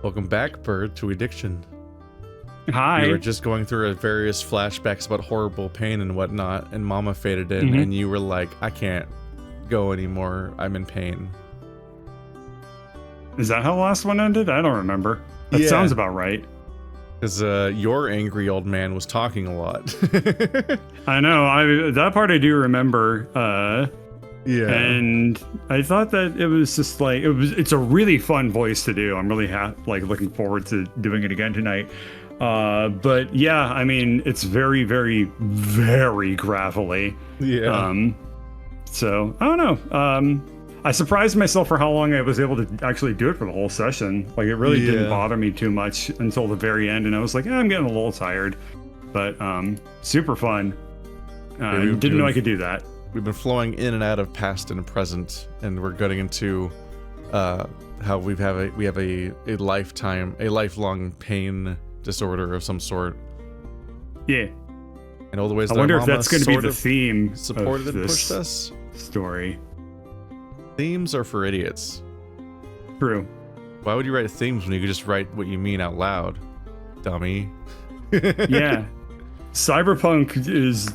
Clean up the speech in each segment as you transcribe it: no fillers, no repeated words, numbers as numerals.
Welcome back, Bird, to Ediction. Hi. We were just going through various flashbacks about horrible pain and whatnot, and Mama faded in, and you were like, I can't go anymore. I'm in pain. Is that how the last one ended? I don't remember. That sounds about right. Because your angry old man was talking a lot. I know. That part I do remember. Yeah. And I thought that it was just like it's a really fun voice to do. I'm really looking forward to doing it again tonight. But yeah, I mean, it's very, very, very gravelly. Yeah. So I don't know. I surprised myself for how long I was able to actually do it for the whole session. Like, it really didn't bother me too much until the very end, and I was like, I'm getting a little tired. But super fun. Didn't know I could do that. We've been flowing in and out of past and present, and we're getting into how we have a lifelong pain disorder of some sort. Yeah. And all the ways I that wonder our if mama that's going to be the sort of theme supported of and this pushed us. Story. Themes are for idiots. True. Why would you write themes when you could just write what you mean out loud, dummy? Yeah. Cyberpunk is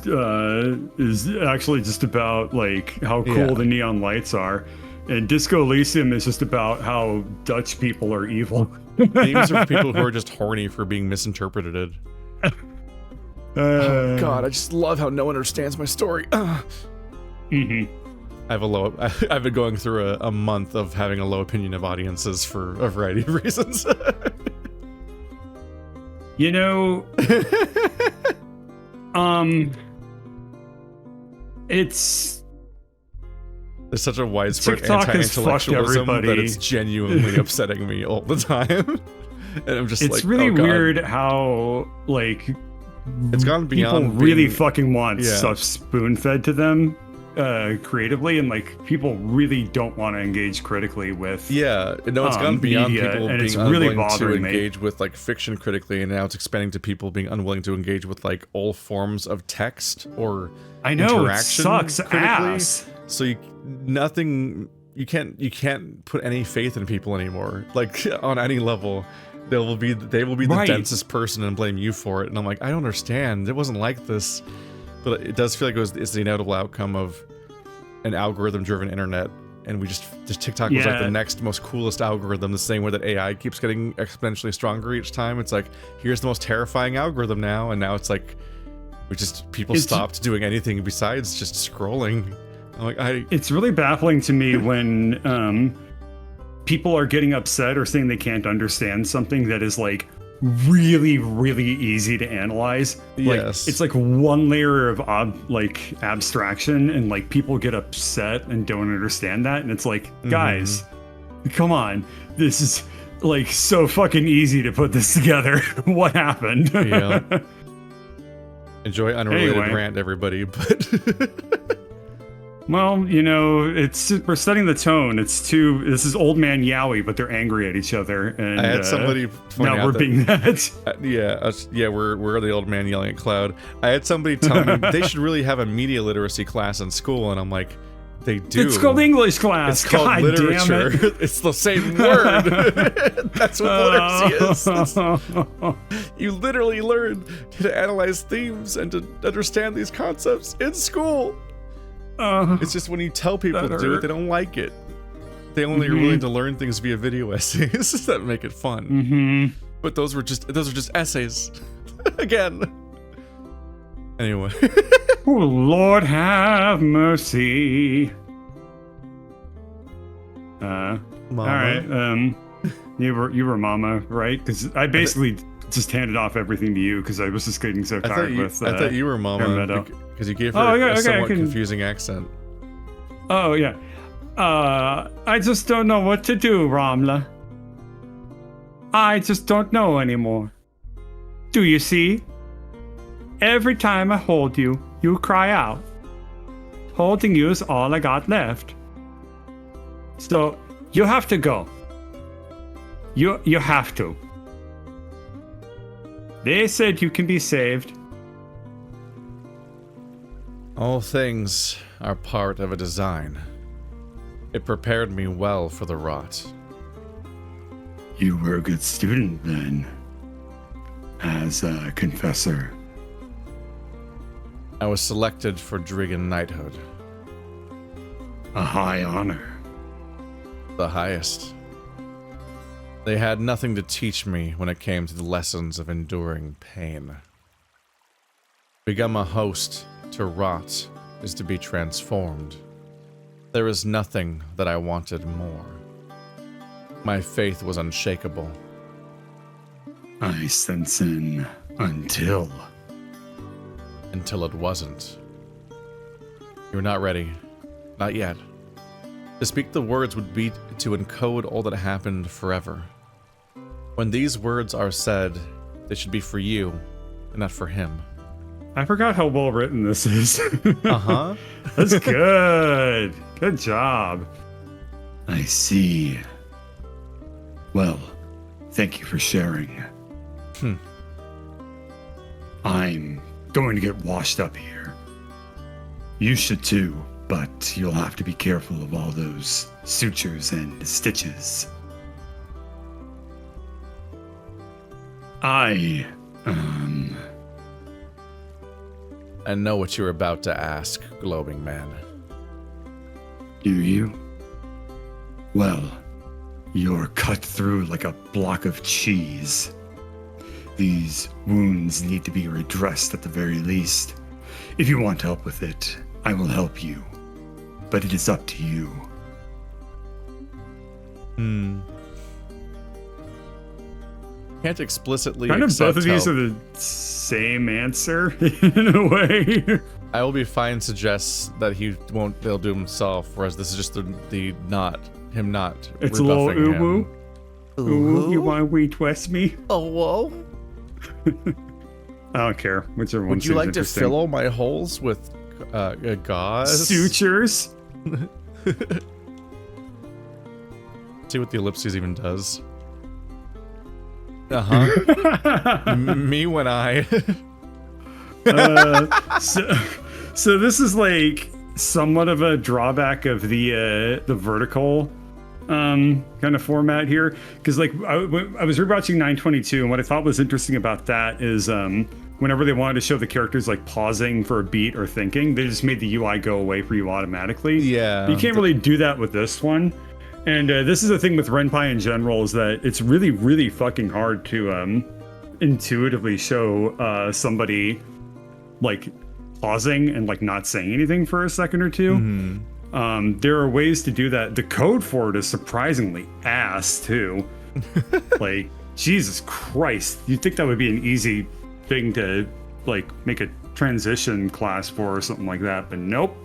actually just about like how cool the neon lights are, and Disco Elysium is just about how Dutch people are evil. Themes are for people who are just horny for being misinterpreted. Oh God, I just love how no one understands my story. I've been going through a month of having a low opinion of audiences for a variety of reasons. You know, there's such a widespread TikTok anti-intellectualism that it's genuinely upsetting me all the time. And I'm just it's really weird how like it's gone beyond people really fucking want stuff spoon-fed to them creatively, and like people really don't want to engage critically with it's gone beyond media, people and being it's really unwilling to bothering engage with like fiction critically, and now it's expanding to people being unwilling to engage with like all forms of text or interaction. It sucks ass. So you can't put any faith in people anymore, like on any level. They will be the densest person and blame you for it, and I'm like, I don't understand, it wasn't like this. But it does feel like it's the inevitable outcome of an algorithm-driven internet, and TikTok was like the next most coolest algorithm, the same way that AI keeps getting exponentially stronger each time. It's like, here's the most terrifying algorithm now, and now it's like people stopped doing anything besides just scrolling. I'm like, it's really baffling to me when people are getting upset or saying they can't understand something that is like really, really easy to analyze. Yes. It's like one layer of abstraction, and like people get upset and don't understand that, and it's like, guys, come on, this is like so fucking easy to put this together. What happened? Yeah. Enjoy unrelated rant, everybody, but well, you know, we're setting the tone. This is old man Yowie, but they're angry at each other. And I had somebody point now out we're being that. We're the old man yelling at Cloud. I had somebody tell me they should really have a media literacy class in school, and I'm like, they do. It's called English class. It's called literature. Damn it. It's the same word. That's what literacy is. You literally learn to analyze themes and to understand these concepts in school. It's just when you tell people to do it, they don't like it. They only are willing to learn things via video essays that make it fun. But those are just essays. Again. Anyway. Oh, Lord have mercy. Mama. All right. You were Mama, right? Because I basically just handed off everything to you because I was just getting so tired I thought you were Mama because you gave her a somewhat confusing accent. Oh yeah. I just don't know what to do, Ramla. I just don't know anymore. Do you see? Every time I hold you, you cry out. Holding you is all I got left. So you have to go. You have to. They said you can be saved. All things are part of a design. It prepared me well for the rot. You were a good student then, as a confessor. I was selected for Drigan knighthood. A high honor. The highest. They had nothing to teach me when it came to the lessons of enduring pain. Become a host to rot is to be transformed. There is nothing that I wanted more. My faith was unshakable. I sense an until. Until it wasn't. You're not ready. Not yet. To speak the words would be to encode all that happened forever. When these words are said, they should be for you, and not for him. I forgot how well written this is. Uh-huh. That's good. Good job. I see. Well, thank you for sharing. I'm going to get washed up here. You should too, but you'll have to be careful of all those sutures and stitches. I know what you're about to ask, glowing man. Do you? Well, you're cut through like a block of cheese. These wounds need to be redressed at the very least. If you want help with it, I will help you. But it is up to you. Can't explicitly Kind of accept both of these help. are the same answer in a way. I will be fine suggests that he won't they'll do himself, whereas this is just the not him not It's a little rebuffing him. Ooh, you want to retwist me? Oh, whoa. I don't care. Whichever one Would you seems like to interesting. fill all my holes with gauze? Sutures? See what the ellipses even does. Uh-huh. Me when I... So this is like somewhat of a drawback of the vertical kind of format here, because like I was rewatching 922, and what I thought was interesting about that is whenever they wanted to show the characters like pausing for a beat or thinking, they just made the UI go away for you automatically. Yeah. But you can't really do that with this one. And this is the thing with Ren'Py in general, is that it's really, really fucking hard to intuitively show somebody like pausing and like not saying anything for a second or two. Mm-hmm. There are ways to do that. The code for it is surprisingly ass too. Like, Jesus Christ, you'd think that would be an easy thing to like make a transition class for or something like that, but nope.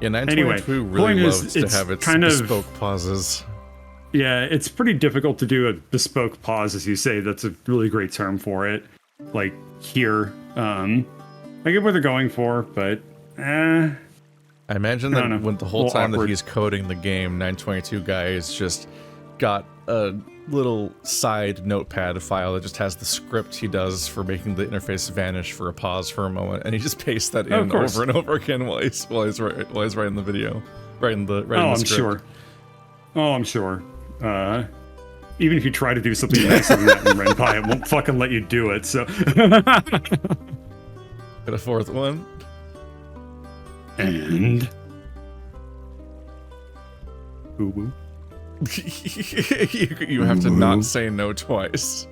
Yeah, 922 Anyway, really point is, loves to it's have its kind of- bespoke pauses. Yeah, it's pretty difficult to do a bespoke pause, as you say. That's a really great term for it. Like here, I get what they're going for, but I imagine I that don't know. when the whole A little time awkward. that he's coding the game, 922 guy has just got a little side notepad file that just has the script he does for making the interface vanish for a pause for a moment, and he just pastes that Oh, of in course. over and over again while he's writing the video, writing the I'm script. sure. Oh, I'm sure. Even if you try to do something nicer than that in Ren'Py, it won't fucking let you do it. So Got a fourth one. And Boo-boo. you have to not say no twice.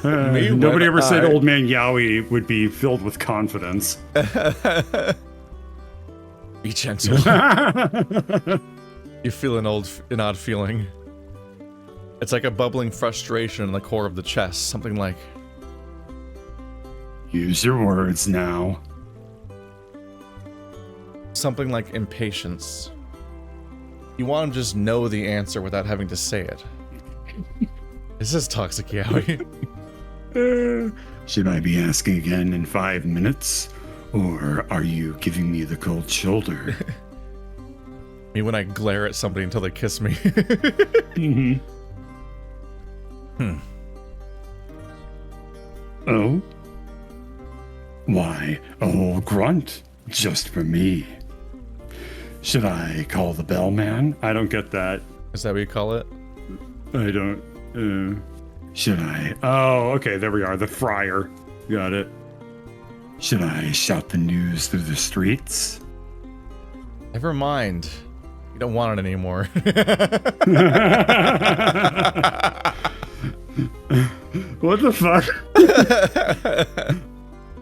Me when Nobody ever said I- Old Man Yowie would be filled with confidence. Be gentle. You feel an odd feeling. It's like a bubbling frustration in the core of the chest. Something like, use your words now. something like impatience. You want to just know the answer without having to say it. This is toxic yaoi. Should I be asking again in 5 minutes? Or are you giving me the cold shoulder? Me when I glare at somebody until they kiss me. Oh? Why, a whole grunt? just for me. Should I call the bellman? I don't get that. Is that what you call it? I don't. Should I? Oh, okay. There we are. The friar. Got it. Should I shout the news through the streets? Never mind. You don't want it anymore. What the fuck?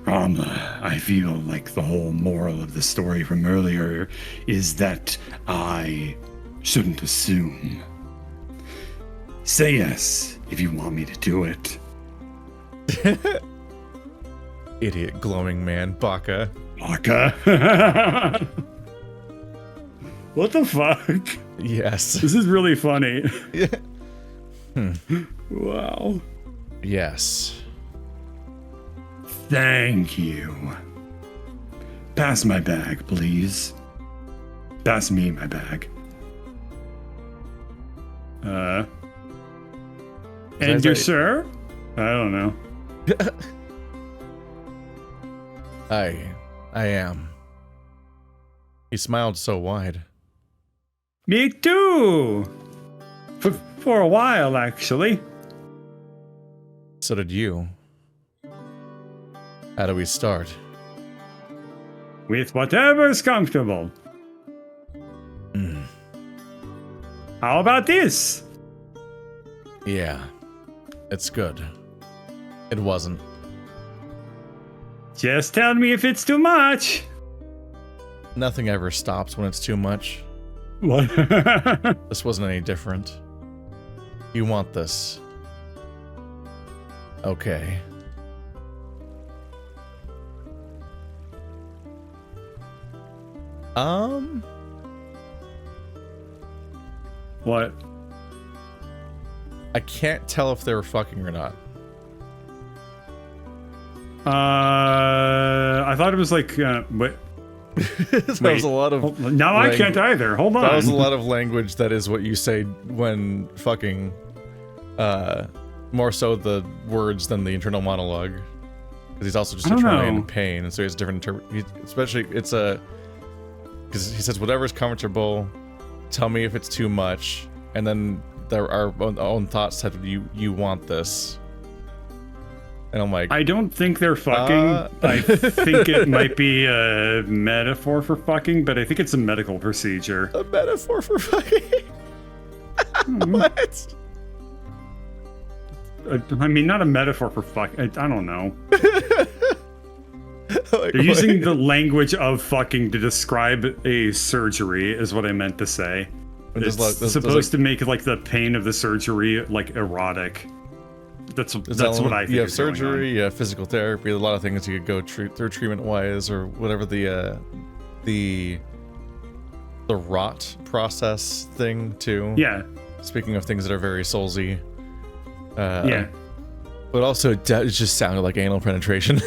Ramla, I feel like the whole moral of the story from earlier is that I shouldn't assume. Say yes if you want me to do it. Idiot glowing man, Baka. Aka. What the fuck? Yes. This is really funny. Yeah. Wow. Yes. Thank you. Pass my bag, please. Pass me my bag. And you, sir? I don't know. I am. He smiled so wide. Me too. For a while, actually. So did you. How do we start? With whatever's comfortable. How about this? Yeah. It's good. It wasn't. Just tell me if it's too much. Nothing ever stops when it's too much. What? This wasn't any different. You want this. Okay. What? I can't tell if they were fucking or not. I thought it was like, wait. That was a lot of. Now I can't either. Hold on. That was a lot of language. That is what you say when fucking. More so the words than the internal monologue, because he's also just eternally in pain, and so he has different. Especially it's a. Because he says whatever's comfortable. Tell me if it's too much, and then there are our own thoughts said you want this. And I'm like, I don't think they're fucking. I think it might be a metaphor for fucking, but I think it's a medical procedure. A metaphor for fucking? What? I mean, not a metaphor for fucking. I don't know. Like, they're using the language of fucking to describe a surgery, is what I meant to say. It's supposed to make like the pain of the surgery like erotic. That's what I think. You have surgery, you have physical therapy, a lot of things you could go through treatment-wise, or whatever the rot process thing too. Yeah. Speaking of things that are very soulsy. Yeah. But also, it just sounded like anal penetration.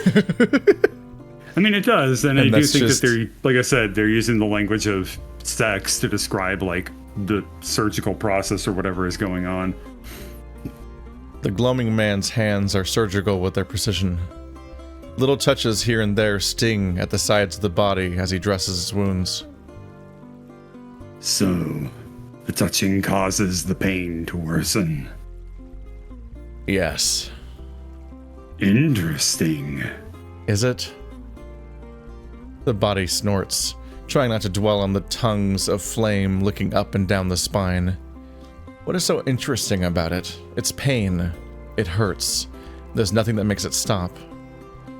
I mean, it does, and I do think that they're, like I said, they're using the language of sex to describe like the surgical process or whatever is going on. The glowing man's hands are surgical with their precision. Little touches here and there sting at the sides of the body as he dresses his wounds. So, the touching causes the pain to worsen. Yes. Interesting. Is it? The body snorts, trying not to dwell on the tongues of flame licking up and down the spine. What is so interesting about it? It's pain. It hurts. There's nothing that makes it stop.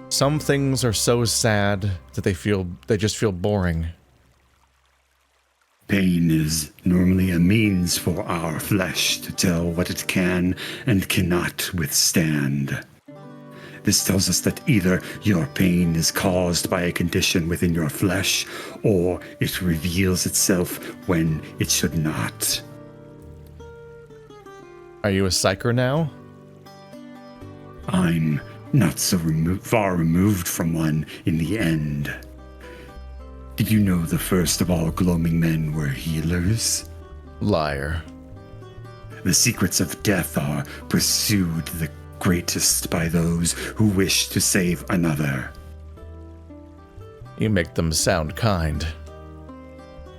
Some things are so sad that they just feel boring. Pain is normally a means for our flesh to tell what it can and cannot withstand. This tells us that either your pain is caused by a condition within your flesh, or it reveals itself when it should not. Are you a psyker now? I'm not so far removed from one in the end. Did you know the first of all gloaming men were healers? Liar. The secrets of death are pursued the greatest by those who wish to save another. You make them sound kind.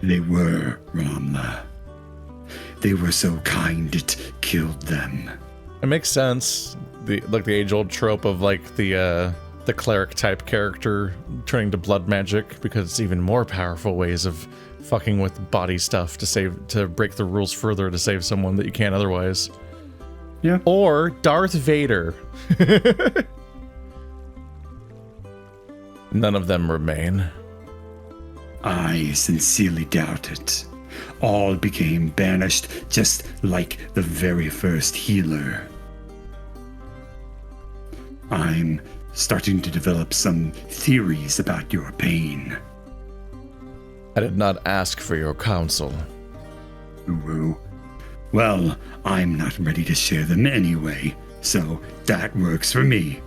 They were, Ramla. They were so kind it killed them. It makes sense. The age-old trope of like the cleric type character turning to blood magic because it's even more powerful ways of fucking with body stuff to break the rules further to save someone that you can't otherwise. Yeah. Or Darth Vader. None of them remain. I sincerely doubt it. All became banished just like the very first healer. I'm starting to develop some theories about your pain. I did not ask for your counsel. Ooh. Well, I'm not ready to share them anyway, so that works for me.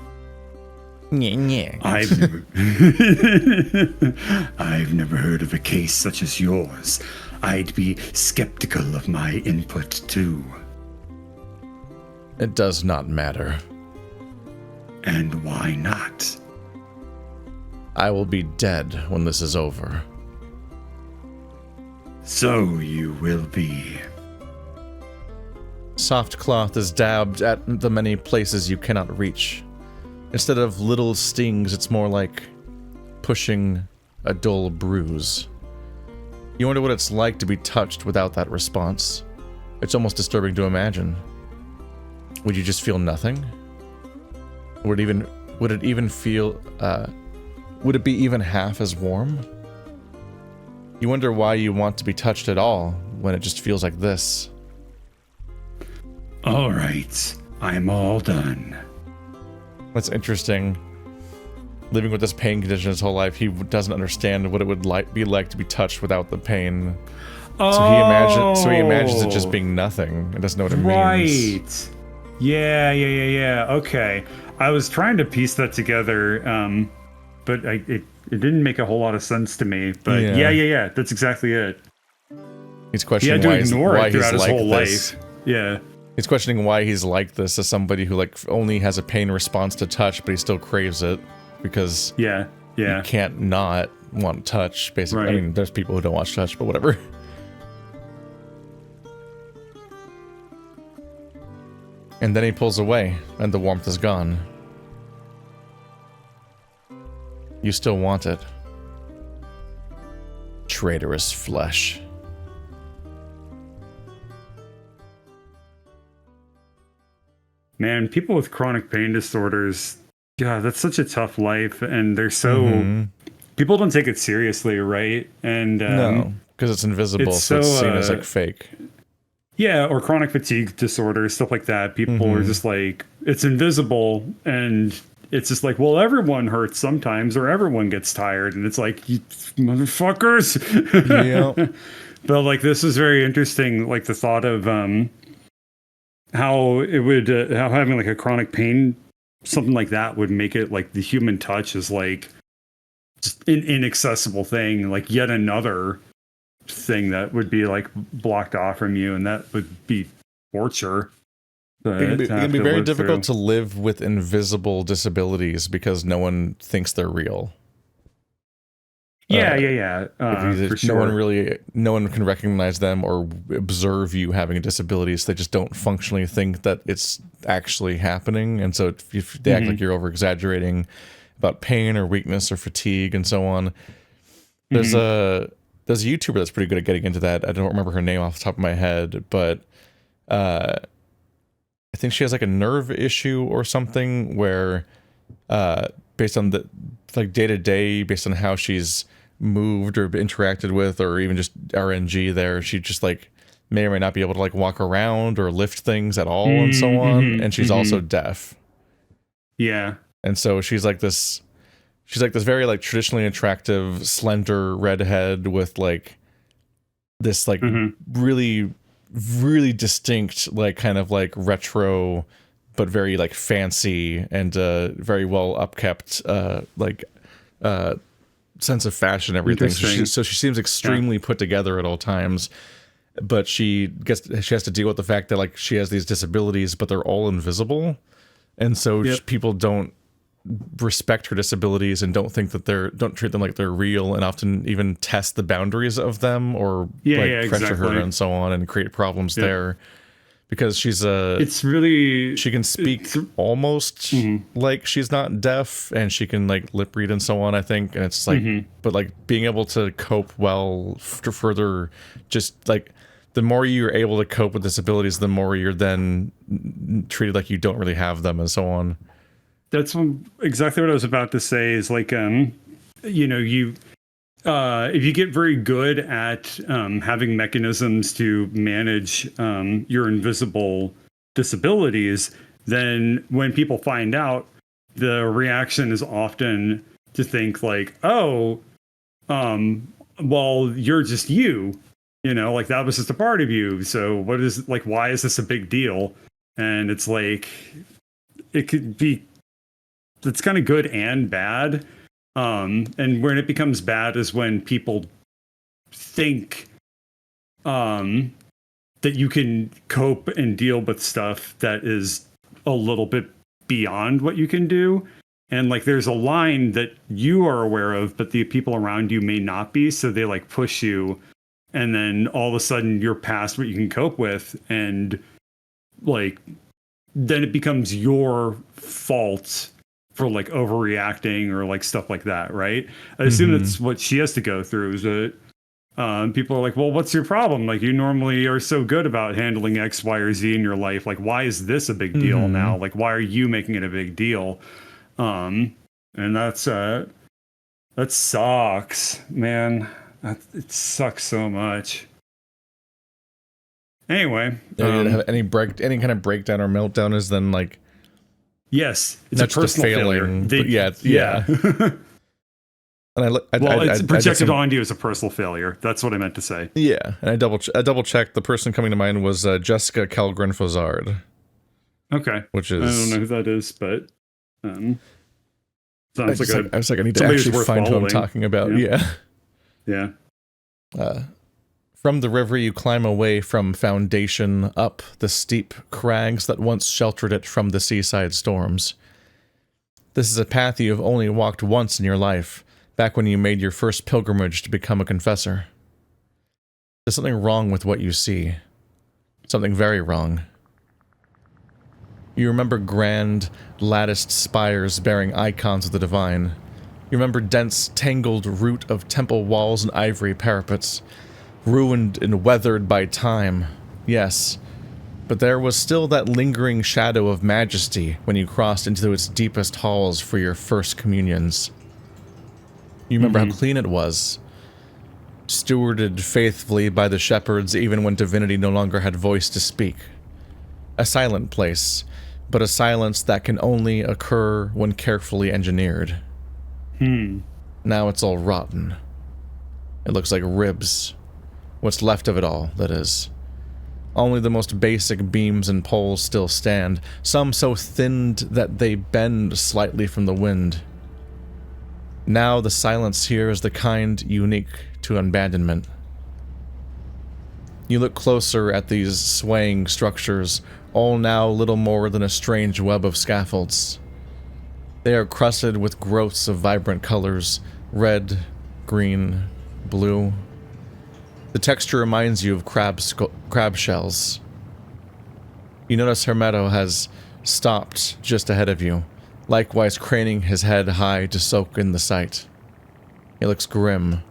I've never heard of a case such as yours. I'd be skeptical of my input too. It does not matter. And why not? I will be dead when this is over. So you will be. Soft cloth is dabbed at the many places you cannot reach. Instead of little stings, it's more like pushing a dull bruise. You wonder what it's like to be touched without that response. It's almost disturbing to imagine. Would you just feel nothing? Would it be even half as warm? You wonder why you want to be touched at all when it just feels like this. All right, I'm all done. That's interesting. Living with this pain condition his whole life, he doesn't understand what it would be like to be touched without the pain. Oh. So he imagines it just being nothing. It doesn't know what it means. Right. Yeah. Okay. I was trying to piece that together, but it didn't make a whole lot of sense to me. But yeah. That's exactly it. He's questioning why he's like his whole this. life. Yeah. He's questioning why he's like this as somebody who like only has a pain response to touch, but he still craves it because you can't not want touch. Basically, right. I mean, there's people who don't watch touch, but whatever. And then he pulls away, and the warmth is gone. You still want it. Traitorous flesh. Man, people with chronic pain disorders, God, that's such a tough life, and they're so people don't take it seriously, right? And no, because it's invisible, so it's seen as like fake. Yeah, or chronic fatigue disorder, stuff like that. People are just like, it's invisible, and it's just like, well, everyone hurts sometimes, or everyone gets tired, and it's like, you motherfuckers. Yeah. But like, this is very interesting, like the thought of how it would, how having like a chronic pain, something like that would make it like the human touch is like just an inaccessible thing, like yet another thing that would be like blocked off from you, and that would be torture. It'd be very difficult to live with invisible disabilities because no one thinks they're real. Yeah. For sure. No one can recognize them or observe you having a disability, so they just don't functionally think that it's actually happening. And so if they act like you're over-exaggerating about pain or weakness or fatigue and so on. There's a YouTuber that's pretty good at getting into that. I don't remember her name off the top of my head, but I think she has like a nerve issue or something where based on the like day-to-day, based on how she's moved or interacted with, or even just RNG there, she just like may or may not be able to like walk around or lift things at all and so on. And she's also deaf. Yeah. And so she's like this very like traditionally attractive, slender redhead with like this like really, really distinct, like kind of like retro, but very like fancy and very well upkept, sense of fashion, everything. So she seems extremely put together at all times, but she has to deal with the fact that like she has these disabilities, but they're all invisible, and so people don't respect her disabilities and don't think that don't treat them like they're real, and often even test the boundaries of them, or pressure her and so on, and create problems there. Because it's really, she can speak almost like she's not deaf, and she can like lip read and so on, I think. And it's like, but like being able to cope well to further, just like the more you're able to cope with disabilities, the more you're then treated like you don't really have them and so on. That's exactly what I was about to say, is like, you know, if you get very good at having mechanisms to manage your invisible disabilities, then when people find out, the reaction is often to think like, oh, well, you're just you know, like that was just a part of you. So what is, like, why is this a big deal? And it's like, it could be, it's kind of good and bad. And when it becomes bad is when people think that you can cope and deal with stuff that is a little bit beyond what you can do. And like there's a line that you are aware of, but the people around you may not be. So they like push you, and then all of a sudden you're past what you can cope with. And like then it becomes your fault for like overreacting or like stuff like that, right? I assume that's what she has to go through, is that people are like, well, what's your problem? Like, you normally are so good about handling X, Y, or Z in your life. Like, why is this a big deal now? Like, why are you making it a big deal? And that sucks, man. It sucks so much. Anyway, have any kind of breakdown or meltdown is then like, yes, it's a personal failing, failure. Yeah. And it's projected onto you as a personal failure. That's what I meant to say. Yeah, and I double checked. The person coming to mind was Jessica Kellgren Fozard. Okay, which is, I don't know who that is, but sounds I was like, I need to actually find who I'm talking about. Yeah. From the river you climb away from foundation, up the steep crags that once sheltered it from the seaside storms. This is a path you have only walked once in your life, back when you made your first pilgrimage to become a confessor. There's something wrong with what you see. Something very wrong. You remember grand, latticed spires bearing icons of the divine. You remember dense, tangled root of temple walls and ivory parapets, ruined and weathered by time, yes, but there was still that lingering shadow of majesty when you crossed into its deepest halls for your first communions. You remember how clean it was, stewarded faithfully by the shepherds even when divinity no longer had voice to speak. A silent place, but a silence that can only occur when carefully engineered. Now it's all rotten. It looks like ribs. What's left of it all, that is. Only the most basic beams and poles still stand, some so thinned that they bend slightly from the wind. Now the silence here is the kind unique to abandonment. You look closer at these swaying structures, all now little more than a strange web of scaffolds. They are crusted with growths of vibrant colors, red, green, blue. The texture reminds you of crab shells. You notice Hermeto has stopped just ahead of you, likewise craning his head high to soak in the sight. He looks grim,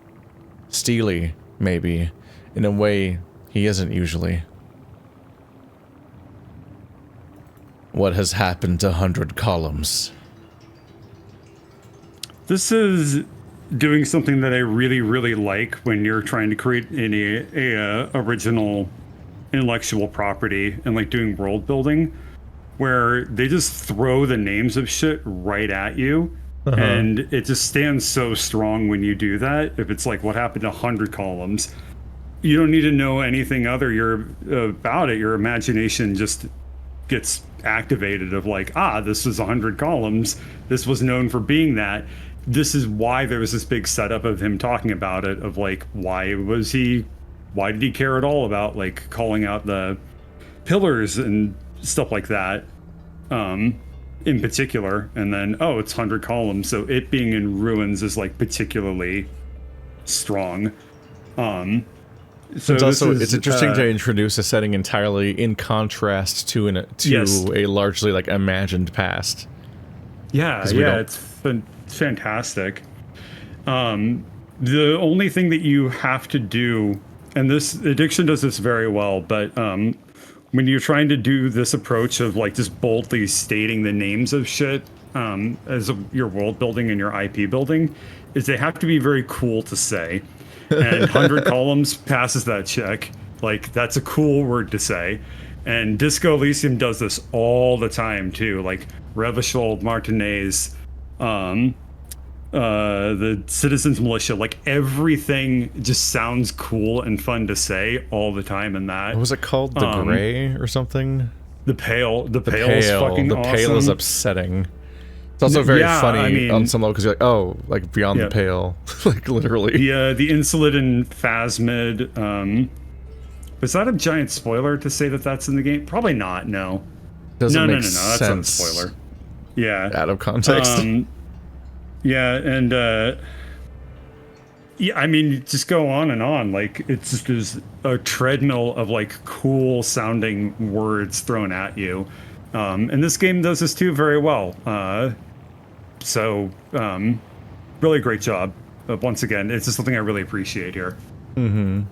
steely, maybe, in a way he isn't usually. What has happened to 100 columns? This is doing something that I really, really like when you're trying to create a original intellectual property and like doing world building, where they just throw the names of shit right at you. And it just stands so strong when you do that. If it's like, what happened to 100 columns? You don't need to know anything about it. Your imagination just gets activated of like, this is 100 columns. This was known for being that. This is why there was this big setup of him talking about it, of like, why did he care at all about like calling out the pillars and stuff like that? in particular, and then it's 100 columns, so it being in ruins is like particularly strong. So it's interesting to introduce a setting entirely in contrast to a largely like imagined past. Yeah, it's fantastic. The only thing that you have to do, and this Ediction does this very well, but when you're trying to do this approach of like just boldly stating the names of shit as your world building and your IP building, is they have to be very cool to say. And 100 columns passes that check. Like, that's a cool word to say. And Disco Elysium does this all the time too. Like Revachol, Martinez, the Citizens Militia, like everything just sounds cool and fun to say all the time in that. What was it called? The Gray or something? The Pale. The Pale is fucking the awesome. Pale is upsetting. It's also very funny on some level because you're like, oh, like Beyond the Pale, like literally. Yeah, the Insolent and Phasmid. Was that a giant spoiler to say that that's in the game? Probably not. No. Doesn't make That's not a spoiler. Yeah. Out of context. Yeah, and I mean, just go on and on. Like, it's just there's a treadmill of like cool sounding words thrown at you. And this game does this too very well. So really great job. Once again, it's just something I really appreciate here. Mm-hmm.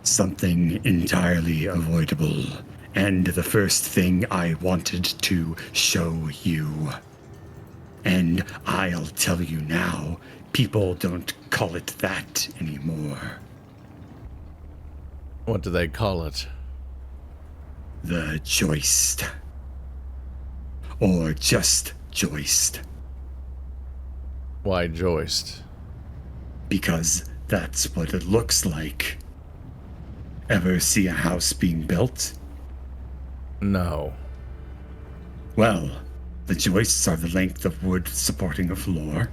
Something entirely avoidable, and the first thing I wanted to show you. And I'll tell you now, people don't call it that anymore. What do they call it? The joist. Or just joist. Why joist? Because that's what it looks like. Ever see a house being built? No. Well, the joists are the length of wood supporting a floor.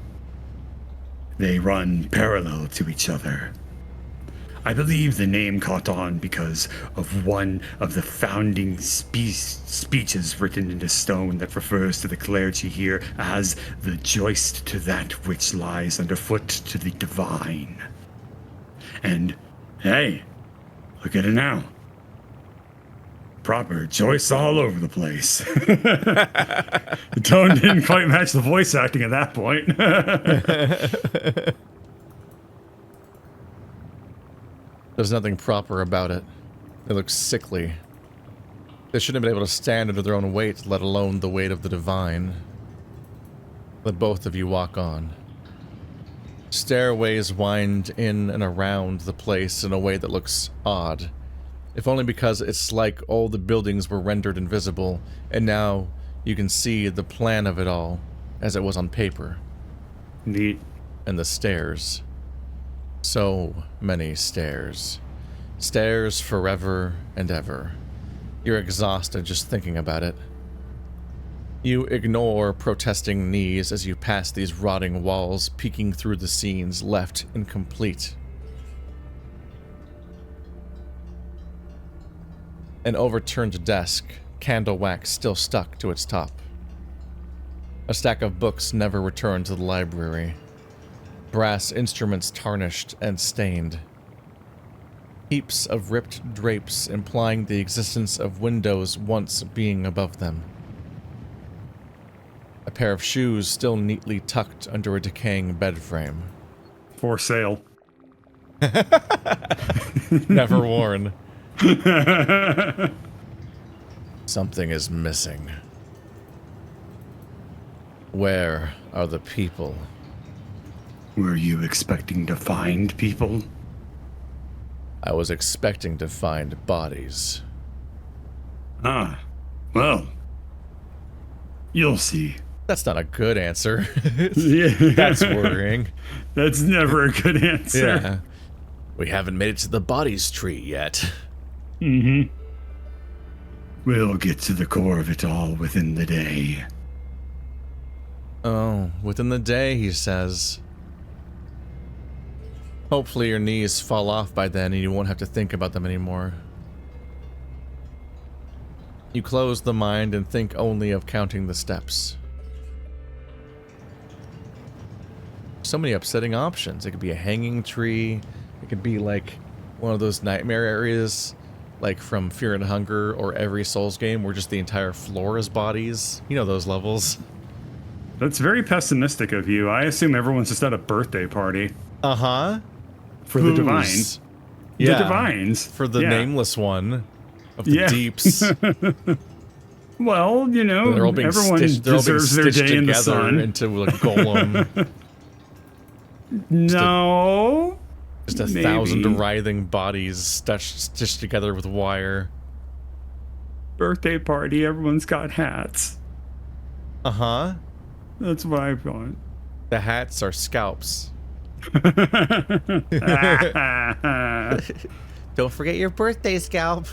They run parallel to each other. I believe the name caught on because of one of the founding speeches written into stone that refers to the clergy here as the joist to that which lies underfoot to the divine. And, hey, look at it now. Proper joists all over the place. The tone didn't quite match the voice acting at that point. There's nothing proper about it. It looks sickly. They shouldn't have been able to stand under their own weight, let alone the weight of the divine. Let both of you walk on. Stairways wind in and around the place in a way that looks odd. If only because it's like all the buildings were rendered invisible, and now you can see the plan of it all, as it was on paper. Neat. And the stairs. So many stairs. Stairs forever and ever. You're exhausted just thinking about it. You ignore protesting knees as you pass these rotting walls, peeking through the scenes left incomplete. An overturned desk, candle wax still stuck to its top. A stack of books never returned to the library. Brass instruments tarnished and stained. Heaps of ripped drapes implying the existence of windows once being above them. A pair of shoes still neatly tucked under a decaying bed frame. For sale. Never worn. Something is missing. Where are the people? Were you expecting to find people? I was expecting to find bodies. Ah, well, you'll see. That's not a good answer. Yeah. That's worrying. That's never a good answer. Yeah. We haven't made it to the bodies tree yet. Mm-hmm. We'll get to the core of it all within the day. Oh, within the day, he says. Hopefully your knees fall off by then and you won't have to think about them anymore. You close the mind and think only of counting the steps. So many upsetting options. It could be a hanging tree. It could be like one of those nightmare areas, like from Fear and Hunger or every Souls game where just the entire floor is bodies. You know those levels. That's very pessimistic of you. I assume everyone's just at a birthday party. Uh-huh. For the divine. Yeah. The divines. For the nameless one of the Yeah. deeps. Well, you know, They're all being everyone deserves their day in the sun. Into like a golem. No. Just a Maybe. 1,000 writhing bodies stitched together with wire. Birthday party, everyone's got hats. Uh-huh. That's what I want. The hats are scalps. Don't forget your birthday scalp.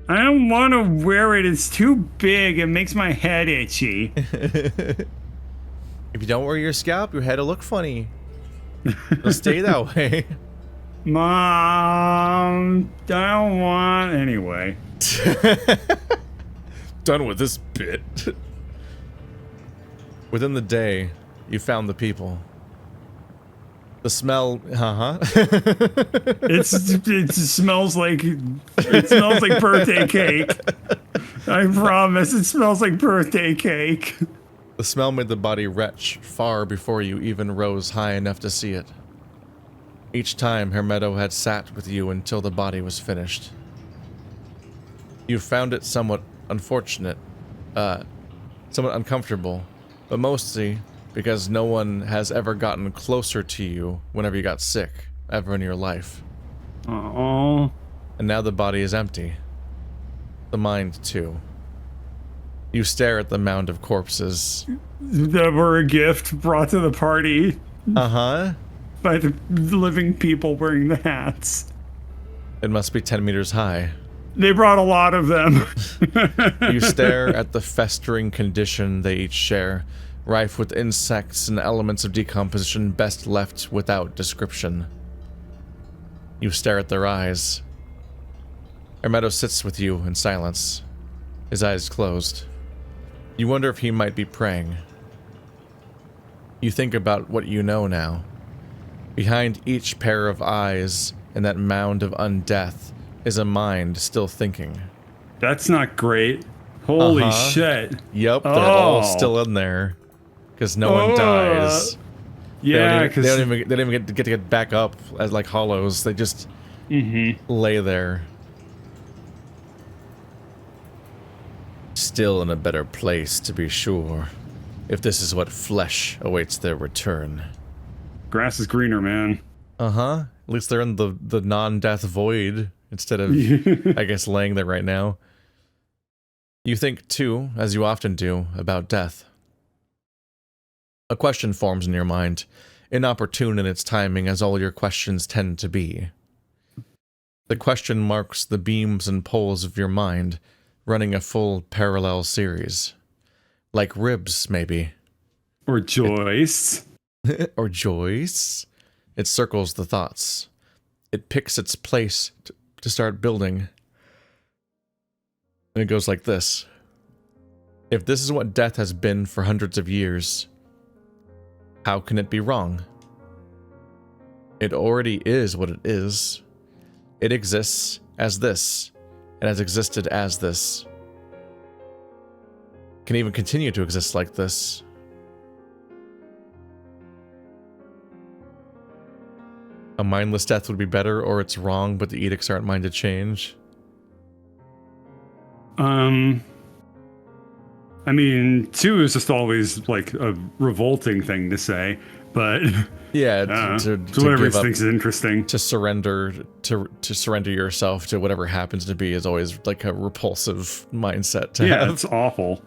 I don't want to wear it. It's too big. It makes my head itchy. If you don't wear your scalp, your head will look funny. It'll stay that way. Mom, I don't want... Anyway. Done with this bit. Within the day, you found the people. The smell, It smells like birthday cake. I promise, it smells like birthday cake. The smell made the body retch far before you even rose high enough to see it. Each time, Hermeto had sat with you until the body was finished. You found it somewhat unfortunate, somewhat uncomfortable, but mostly because no one has ever gotten closer to you whenever you got sick, ever in your life. Oh. And now the body is empty. The mind, too. You stare at the mound of corpses. That were a gift brought to the party Uh-huh. by the living people wearing the hats. It must be 10 meters high. They brought a lot of them. You stare at the festering condition they each share, rife with insects and elements of decomposition best left without description. You stare at their eyes. Hermeto sits with you in silence, his eyes closed. You wonder if he might be praying. You think about what you know now. Behind each pair of eyes in that mound of undeath is a mind still thinking. That's not great. Holy shit. Yep, they're all still in there. Because no one dies. Yeah, they don't even get to get back up as like hollows. They just lay there. Still in a better place, to be sure. If this is what flesh awaits their return. Grass is greener, man. Uh-huh. At least they're in the non-death void instead of, I guess, laying there right now. You think, too, as you often do, about death. A question forms in your mind, inopportune in its timing as all your questions tend to be. The question marks the beams and poles of your mind, running a full parallel series. Like ribs, maybe. Or joists. Or joists. It circles the thoughts. It picks its place to start building. And it goes like this. If this is what death has been for hundreds of years, how can it be wrong? It already is what it is. It exists as this, and has existed as this. Can even continue to exist like this. A mindless death would be better, or it's wrong, but the edicts aren't mine to change. I mean, 2 is just always like a revolting thing to say, but yeah, to whatever he thinks is interesting. To surrender yourself to whatever happens to be is always like a repulsive mindset to have. Yeah, it's awful.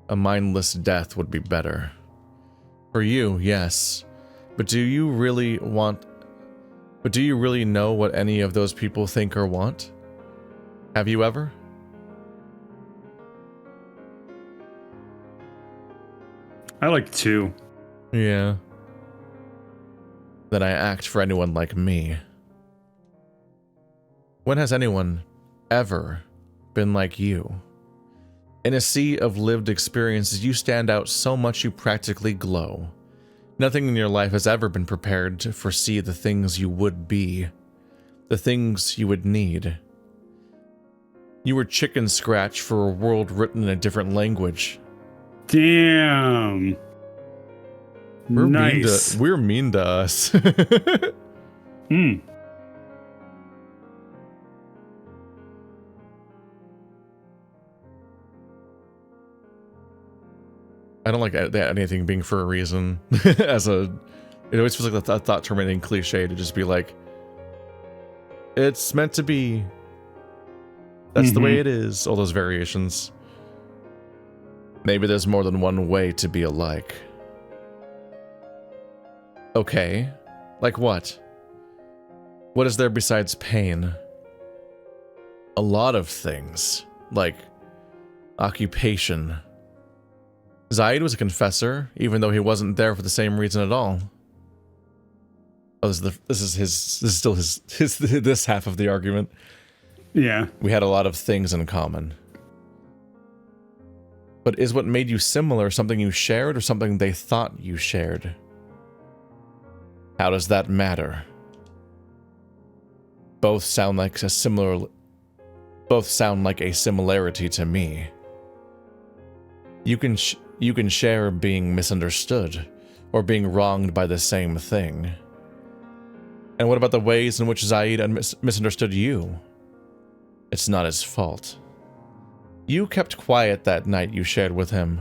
A mindless death would be better. For you, yes. But do you really know what any of those people think or want? Have you ever? I like 2. Yeah. Then I act for anyone like me. When has anyone ever been like you? In a sea of lived experiences, you stand out so much you practically glow. Nothing in your life has ever been prepared to foresee the things you would be, the things you would need. You were chicken scratch for a world written in a different language. Damn. Nice. We're mean to us. Hmm. I don't like anything being for a reason. It always feels like a thought terminating cliche to just be like, it's meant to be. That's the way it is. All those variations. Maybe there's more than one way to be alike. Okay. Like what? What is there besides pain? A lot of things. Like occupation. Zaid was a confessor, even though he wasn't there for the same reason at all. Oh, this is still this half of the argument. Yeah. We had a lot of things in common. But is what made you similar something you shared or something they thought you shared? How does that matter? Both sound like a similarity to me. You can share being misunderstood or being wronged by the same thing. And what about the ways in which Zaid misunderstood you? It's not his fault. You kept quiet that night you shared with him.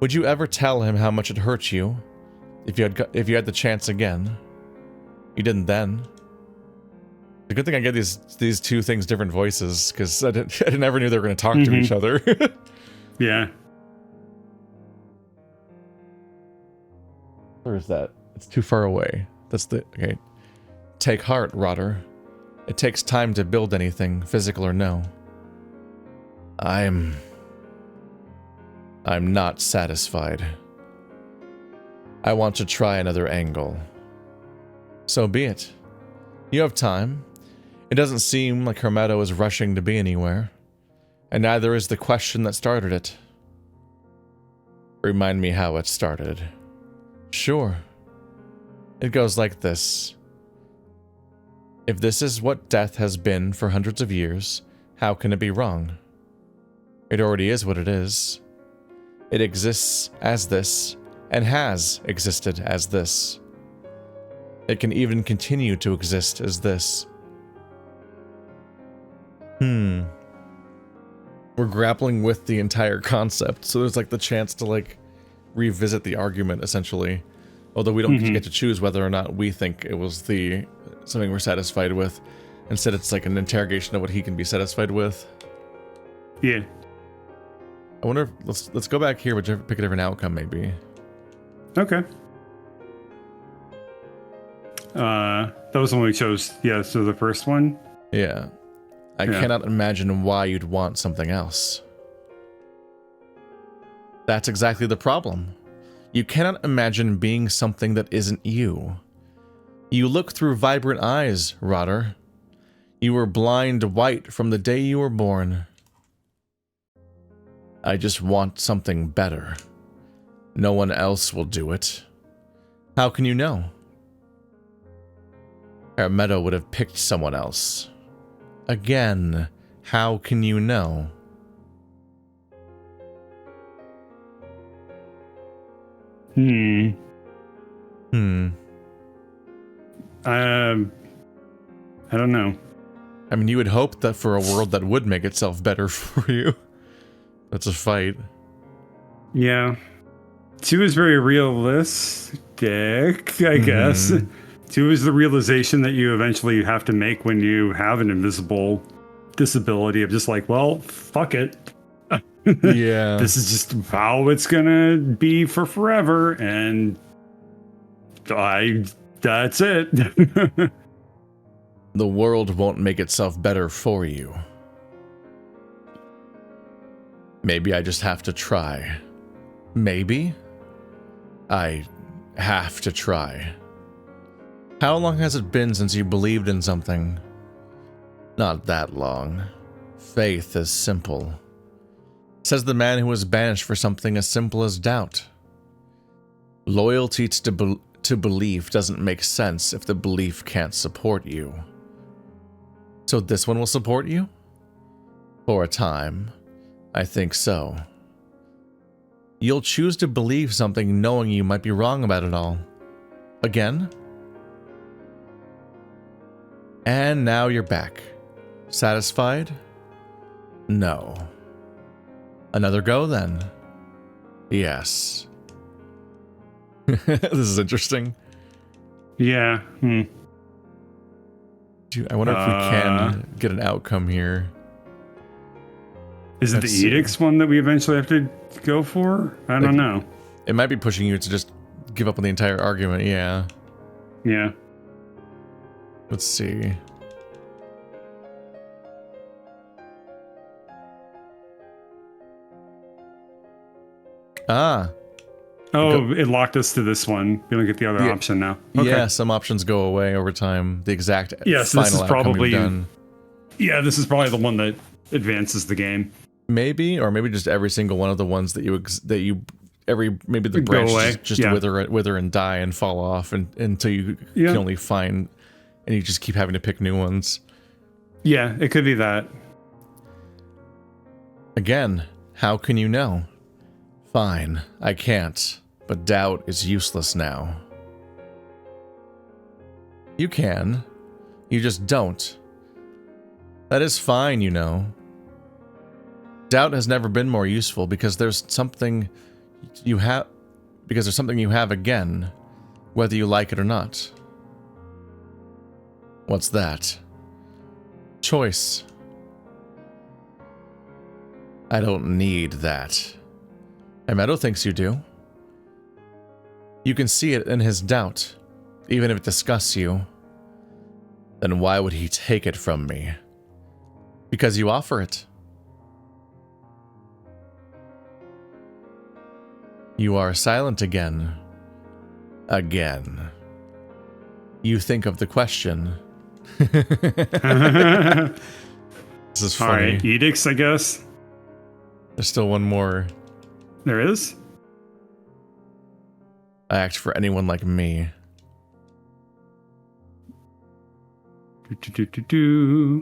Would you ever tell him how much it hurt you if you had the chance again? You didn't then. It's a good thing I get these two things different voices, because I never knew they were going to talk to each other. Yeah. Where is that? It's too far away. Okay. Take heart, Rotter. It takes time to build anything, physical or no. I'm not satisfied. I want to try another angle. So be it. You have time. It doesn't seem like Hermeto is rushing to be anywhere. And neither is the question that started it. Remind me how it started. Sure. It goes like this. If this is what death has been for hundreds of years, how can it be wrong? It already is what it is. It exists as this, and has existed as this. It can even continue to exist as this. We're grappling with the entire concept, so there's like the chance to like revisit the argument essentially. Although we don't get to choose whether or not we think it was something we're satisfied with. Instead, it's like an interrogation of what he can be satisfied with. Yeah. I wonder if let's go back here, but pick a different outcome maybe. Okay. That was the one we chose. Yeah, so the first one. Yeah. I cannot imagine why you'd want something else. That's exactly the problem. You cannot imagine being something that isn't you. You look through vibrant eyes, Rotter. You were blind white from the day you were born. I just want something better. No one else will do it. How can you know? Hermeto would have picked someone else. Again, how can you know? I don't know. I mean, you would hope that for a world that would make itself better for you. That's a fight. Yeah. 2 is very realistic, I guess. 2 is the realization that you eventually have to make when you have an invisible disability of just like, well, fuck it. Yeah. This is just how it's gonna be for forever, and that's it. The world won't make itself better for you. Maybe I just have to try. Maybe? I have to try. How long has it been since you believed in something? Not that long. Faith is simple. Says the man who was banished for something as simple as doubt. Loyalty to belief doesn't make sense if the belief can't support you. So this one will support you? For a time, I think so. You'll choose to believe something knowing you might be wrong about it all. Again? And now you're back. Satisfied? No. Another go then? Yes. This is interesting. Yeah. I wonder if we can get an outcome here. Is it the edicts one that we eventually have to go for? I don't know. It might be pushing you to just give up on the entire argument, yeah. Yeah. Let's see. Ah. Oh, it locked us to this one. We don't get the other option now. Okay. Yeah, some options go away over time. The exact so final this is outcome probably we've done. Yeah, this is probably the one that advances the game. Maybe, or maybe just every single one of the ones that maybe the branches just wither and die and fall off until you can only find, and you just keep having to pick new ones. Yeah, it could be that. Again, how can you know? Fine, I can't, but doubt is useless now. You can. You just don't. That is fine, you know. Doubt has never been more useful because there's something you have again, whether you like it or not. What's that? Choice. I don't need that. Meadow thinks you do. You can see it in his doubt, even if it disgusts you. Then why would he take it from me? Because you offer it. You are silent again. Again. You think of the question. This is funny. Alright, edicts, I guess. There's still one more. There is? I act for anyone like me.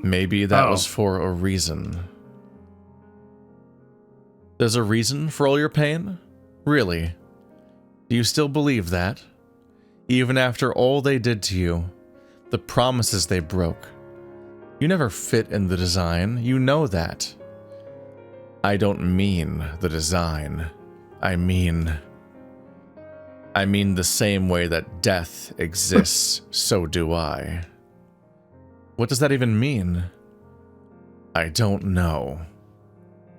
Maybe that was for a reason. There's a reason for all your pain? Really? Do you still believe that? Even after all they did to you, the promises they broke. You never fit in the design, you know that. I don't mean the design. I mean the same way that death exists, so do I. What does that even mean? I don't know.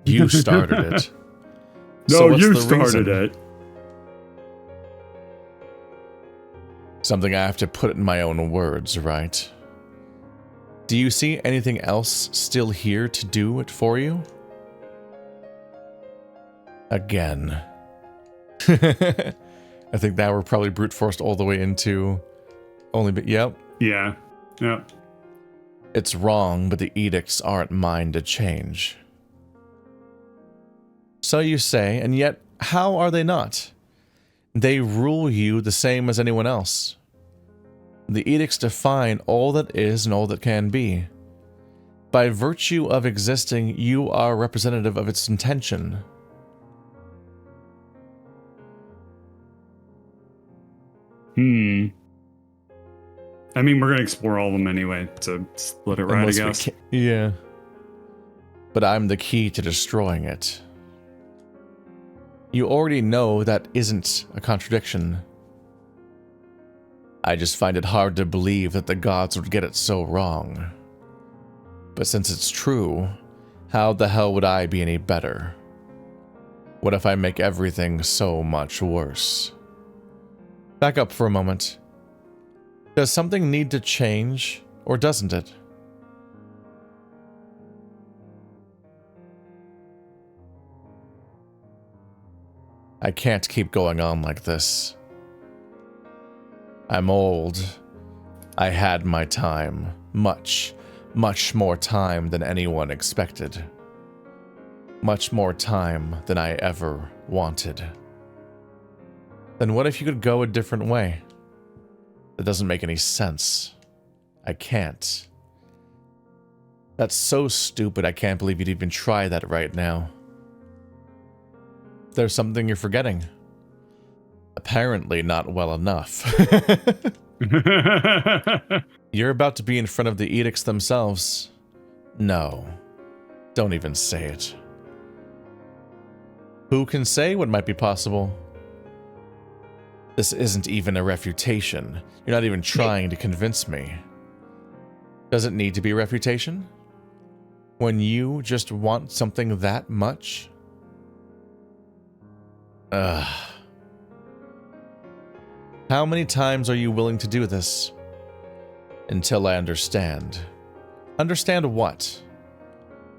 You started it. No, you started it. Something I have to put in my own words, right? Do you see anything else still here to do it for you? Again. I think that we're probably brute forced all the way into yep. Yeah. Yep. It's wrong, but the edicts aren't mine to change. So you say, and yet how are they not? They rule you the same as anyone else. The edicts define all that is and all that can be. By virtue of existing, you are representative of its intention. I mean, we're going to explore all of them anyway, so let it ride, I guess. Yeah. But I'm the key to destroying it. You already know that isn't a contradiction. I just find it hard to believe that the gods would get it so wrong. But since it's true, how the hell would I be any better? What if I make everything so much worse? Back up for a moment. Does something need to change, or doesn't it? I can't keep going on like this. I'm old. I had my time. Much, Much more time than anyone expected. Much more time than I ever wanted. Then what if you could go a different way? That doesn't make any sense. I can't. That's so stupid, I can't believe you'd even try that right now. There's something you're forgetting. Apparently not well enough. You're about to be in front of the edicts themselves. No. Don't even say it. Who can say what might be possible? This isn't even a refutation. You're not even trying to convince me. Does it need to be a refutation? When you just want something that much? Ugh. How many times are you willing to do this? Until I understand. Understand what?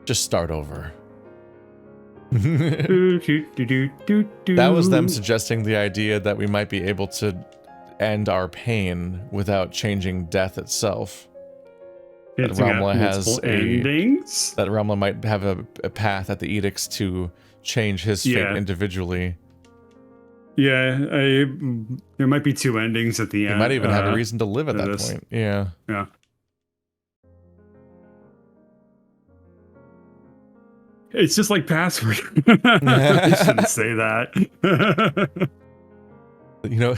Just start over. That was them suggesting the idea that we might be able to end our pain without changing death itself. That Ramla has endings. That Ramla might have a path at the edicts to change his fate individually. Yeah, there might be 2 endings at the end. He might even have a reason to live at that point. Yeah. Yeah. It's just like Password. I shouldn't say that. You know,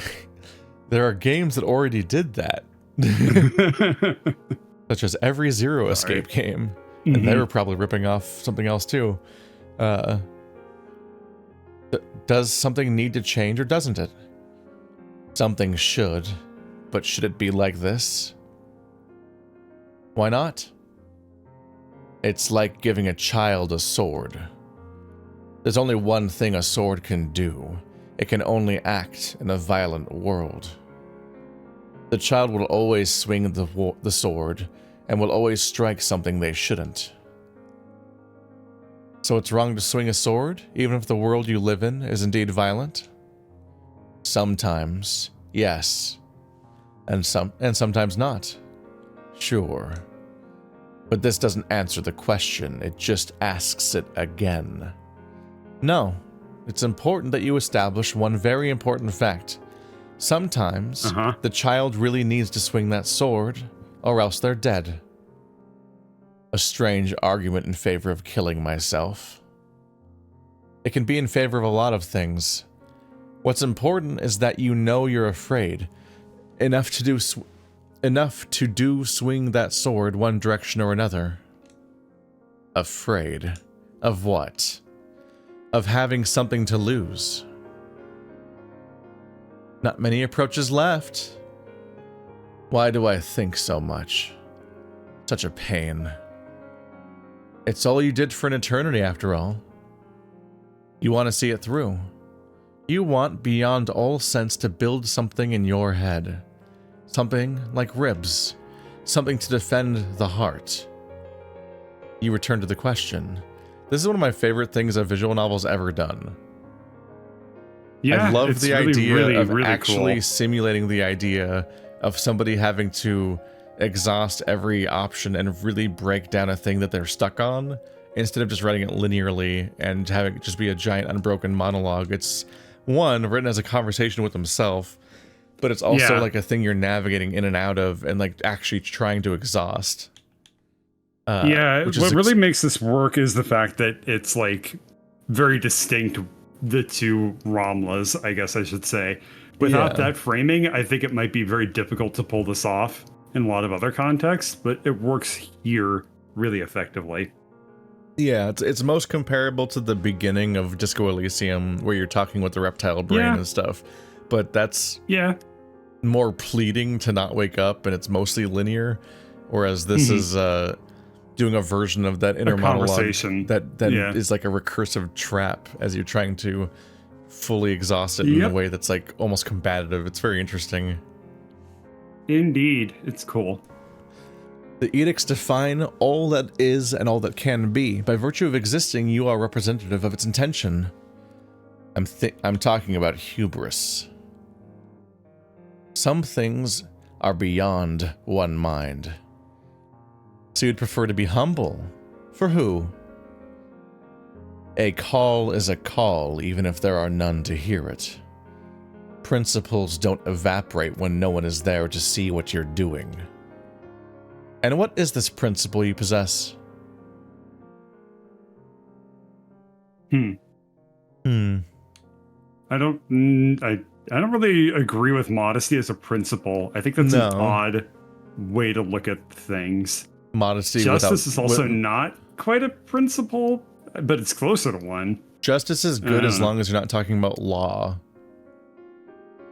there are games that already did that. Such as every Zero Escape game. And they were probably ripping off something else too. Does something need to change or doesn't it? Something should, but should it be like this? Why not? It's like giving a child a sword. There's only one thing a sword can do. It can only act in a violent world. The child will always swing the sword and will always strike something they shouldn't. So it's wrong to swing a sword, even if the world you live in is indeed violent? Sometimes, yes. And sometimes not. Sure. But this doesn't answer the question, it just asks it again. No, it's important that you establish one very important fact. Sometimes, the child really needs to swing that sword, or else they're dead. A strange argument in favor of killing myself. It can be in favor of a lot of things. What's important is that you know you're afraid. Enough to swing that sword one direction or another. Afraid. Of what? Of having something to lose. Not many approaches left. Why do I think so much? Such a pain. It's all you did for an eternity, after all. You want to see it through. You want, beyond all sense, to build something in your head. Something like ribs. Something to defend the heart. You return to the question. This is one of my favorite things a visual novel's ever done. Yeah, I love the idea of really actually cool. simulating the idea of somebody having to exhaust every option and really break down a thing that they're stuck on, instead of just writing it linearly and having it just be a giant unbroken monologue. It's one, written as a conversation with himself, but it's also like a thing you're navigating in and out of and like actually trying to exhaust. What really makes this work is the fact that it's like very distinct, the 2 Ramlas, I guess I should say. Without that framing, I think it might be very difficult to pull this off in a lot of other contexts, but it works here really effectively. Yeah, it's most comparable to the beginning of Disco Elysium, where you're talking with the reptile brain and stuff. But that's more pleading to not wake up, and it's mostly linear. Whereas this is doing a version of that inner monologue that is like a recursive trap as you're trying to fully exhaust it in a way that's like almost combative. It's very interesting. Indeed, it's cool. The edicts define all that is and all that can be. By virtue of existing, you are representative of its intention. I'm talking about hubris. Some things are beyond one mind. So you'd prefer to be humble? For who? A call is a call, even if there are none to hear it. Principles don't evaporate when no one is there to see what you're doing. And what is this principle you possess? I don't really agree with modesty as a principle. I think that's an odd way to look at things. Modesty Justice is also not quite a principle, but it's closer to one. Justice is good as long as you're not talking about law.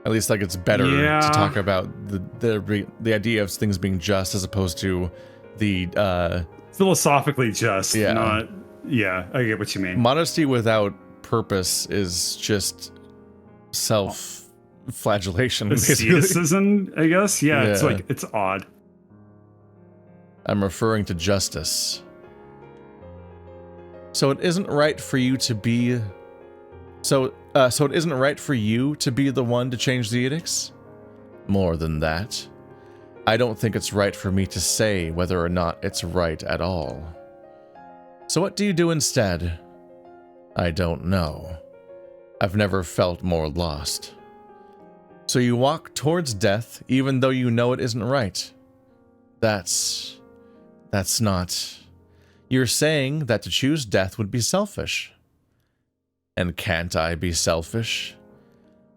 At least, like, it's better to talk about the idea of things being just as opposed to the philosophically just. Yeah. Not. Yeah, I get what you mean. Modesty without purpose is just self-flagellation. Asceticism, I guess. Yeah, it's like, it's odd. I'm referring to justice. So it isn't right for you to be... So it isn't right for you to be the one to change the edicts? More than that. I don't think it's right for me to say whether or not it's right at all. So what do you do instead? I don't know. I've never felt more lost. So you walk towards death even though you know it isn't right. That's not... You're saying that to choose death would be selfish. And can't I be selfish?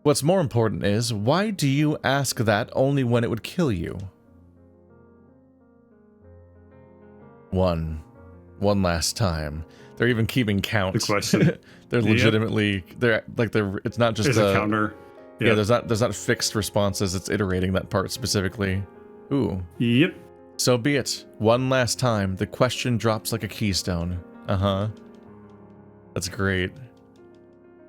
What's more important is, why do you ask that only when it would kill you? One last time. They're even keeping count. The question. They're legitimately, it's not just a counter. Yeah, there's not fixed responses, it's iterating that part specifically. Ooh. Yep. So be it. One last time, the question drops like a keystone. Uh-huh. That's great.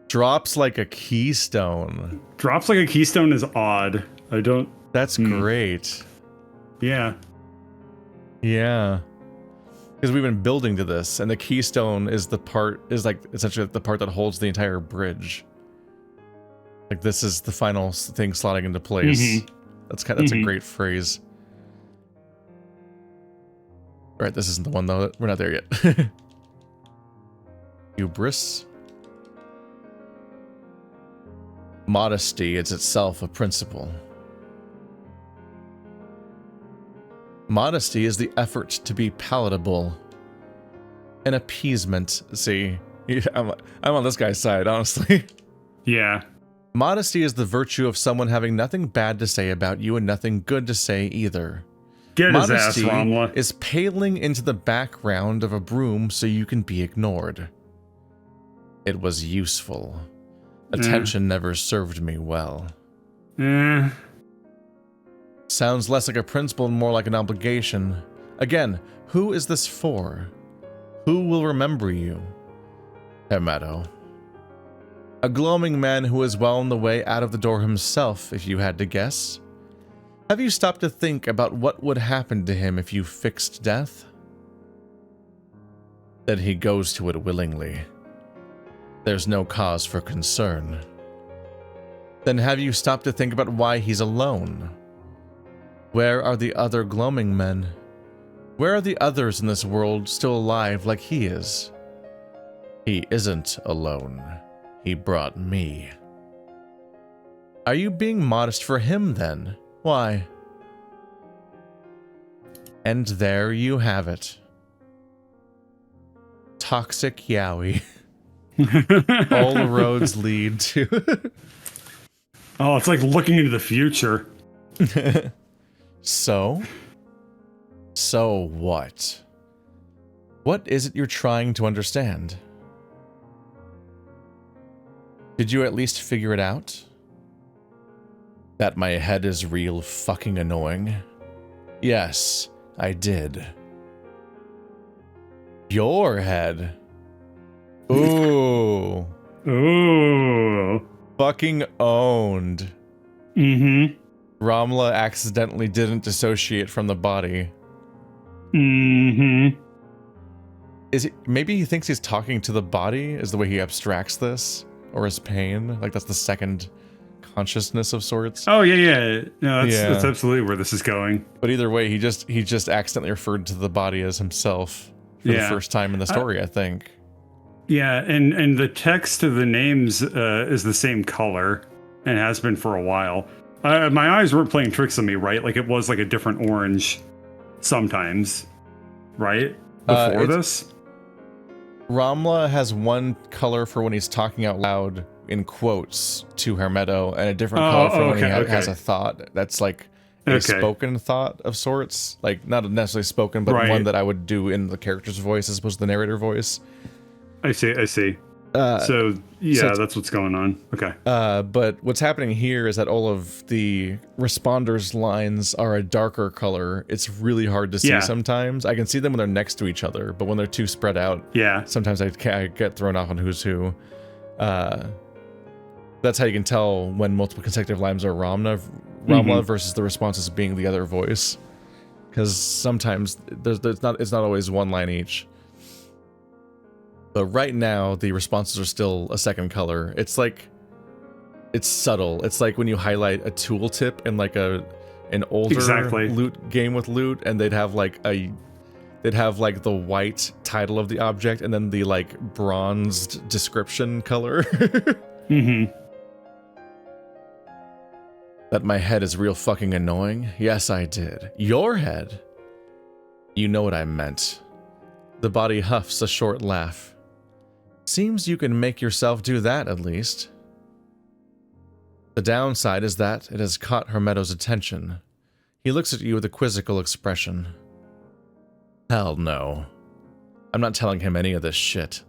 Drops like a keystone. Drops like a keystone is odd. I don't... That's great. Yeah. Yeah. Because we've been building to this, and the keystone is like essentially the part that holds the entire bridge. Like, this is the final thing slotting into place. That's a great phrase. Alright, this isn't the one though. We're not there yet. Hubris. Modesty is itself a principle. Modesty is the effort to be palatable. An appeasement. See, I'm on this guy's side, honestly. Yeah. Modesty is the virtue of someone having nothing bad to say about you and nothing good to say either. Get his Modesty ass, Ramla. is paling into the background of a broom so you can be ignored. It was useful. Attention never served me well. Sounds less like a principle and more like an obligation. Again, who is this for? Who will remember you? Hermeto. A gloaming man who is well on the way out of the door himself, if you had to guess. Have you stopped to think about what would happen to him if you fixed death? That he goes to it willingly. There's no cause for concern. Then have you stopped to think about why he's alone? Where are the other gloaming men? Where are the others in this world still alive like he is? He isn't alone. He brought me. Are you being modest for him then? Why? And there you have it. Toxic yaoi. All the roads lead to... Oh, it's like looking into the future. So what? What is it you're trying to understand? Did you at least figure it out? That my head is real fucking annoying? Yes, I did. Your head? Ooh. Ooh. Fucking owned. Ramla accidentally didn't dissociate from the body. Is it, maybe he thinks he's talking to the body, is the way he abstracts this? Or his pain? Like, that's the second consciousness of sorts. Oh yeah. No, that's Yeah. that's absolutely where this is going. But either way, he just accidentally referred to the body as himself for the Yeah. first time in the story, I think. Yeah, and the text of the names is the same color and has been for a while. My eyes weren't playing tricks on me, right? Like it was like a different orange sometimes, right? Before this? Ramla has one color for when he's talking out loud in quotes to Hermeto, and a different color for when he has a thought. That's like a spoken thought of sorts. Like, not necessarily spoken, but one that I would do in the character's voice as opposed to the narrator voice. I see. So that's what's going on. Okay. But what's happening here is that all of the responders' lines are a darker color. It's really hard to see sometimes. I can see them when they're next to each other, but when they're too spread out, sometimes I get thrown off on who's who. That's how you can tell when multiple consecutive lines are Ramla versus the responses being the other voice. Because sometimes it's not always one line each. But right now, the responses are still a second color. It's subtle. It's like when you highlight a tooltip in like an older loot game with loot, and they'd have like the white title of the object and then the like bronzed description color. That my head is real fucking annoying? Yes, I did. Your head? You know what I meant. The body huffs a short laugh. Seems you can make yourself do that, at least. The downside is that it has caught Hermeto's attention. He looks at you with a quizzical expression. Hell no. I'm not telling him any of this shit.